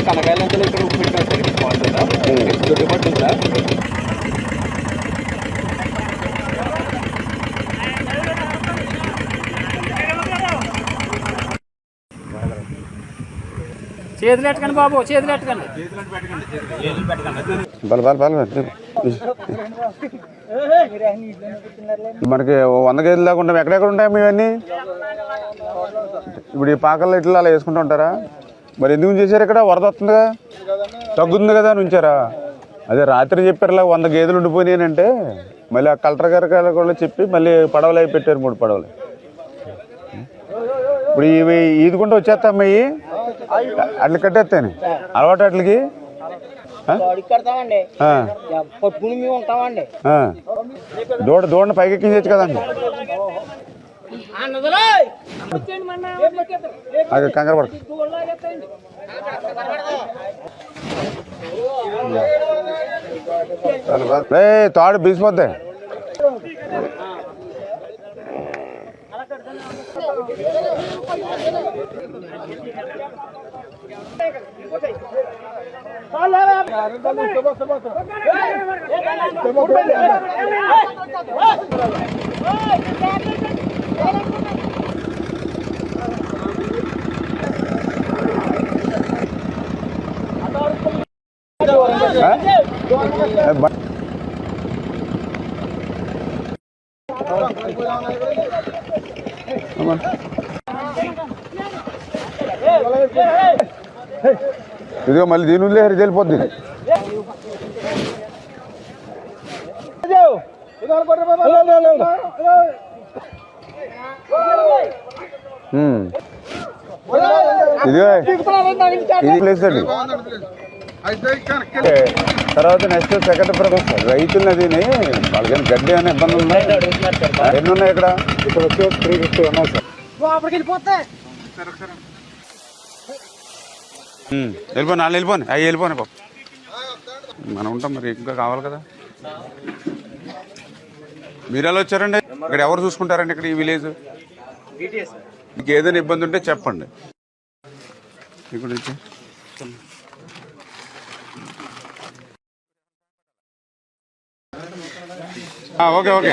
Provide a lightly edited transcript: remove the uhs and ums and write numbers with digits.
కనకాయలంతా ఇక్కడ ఉప్పు పెట్టినా చేతులు ఎట్టకండి బాబు, చేతులు ఎట్టకండి. మనకి 100 కేజీలు దాకా ఉంటాం. ఎక్కడెక్కడ ఉంటాయి ఇవన్నీ? ఇప్పుడు ఈ పాకల్లో ఇట్లా అలా వేసుకుంటూ ఉంటారా? మరి ఎందుకు చేశారు? ఇక్కడ వరద వస్తుందిగా, తగ్గుతుంది కదా అని ఉంచారా? అదే రాత్రి చెప్పారులా 100 గేదెలు ఉండిపోయినాయంటే మళ్ళీ ఆ కలెక్టర్ గారు కూడా చెప్పి మళ్ళీ పడవలు అవి పెట్టారు, 3 పడవలు. ఇప్పుడు ఇవి ఈదుకుంటూ వచ్చేస్తా అమ్మాయి అట్లా కట్టేస్తాను అలవాటు అట్లకి దూడని పైకి ఎక్కించచ్చు కదండి. అదే కంగారు పడ తాడు బీసిపోద్ది. ఇదిగో మళ్ళీ దీని ఉందే వెళ్ళిపోద్ది. ఇదిగో ఇది ప్లేస్ అండి. తర్వాత నెక్స్ట్ సెకండ్ ప్రొఫెస్ రైతులు అదిని వాళ్ళకి గడ్డి అనే ఇబ్బంది ఉన్నాయి. ఎన్ని ఉన్నాయి ఇక్కడ? ఇక్కడ వచ్చి 350 ఉన్నాయి సార్. వెళ్ళిపోయి నాలుగు వెళ్ళిపోయి అవి వెళ్ళిపోయి బాబు, మనం ఉంటాం మరి ఇంకా కావాలి కదా. మీరు ఎలా వచ్చారండి? ఇక్కడ ఎవరు చూసుకుంటారండి ఇక్కడ ఈ విలేజ్? మీకు ఏదైనా ఇబ్బంది ఉంటే చెప్పండి. ఇక్కడ నుంచి ఓకే ఓకే.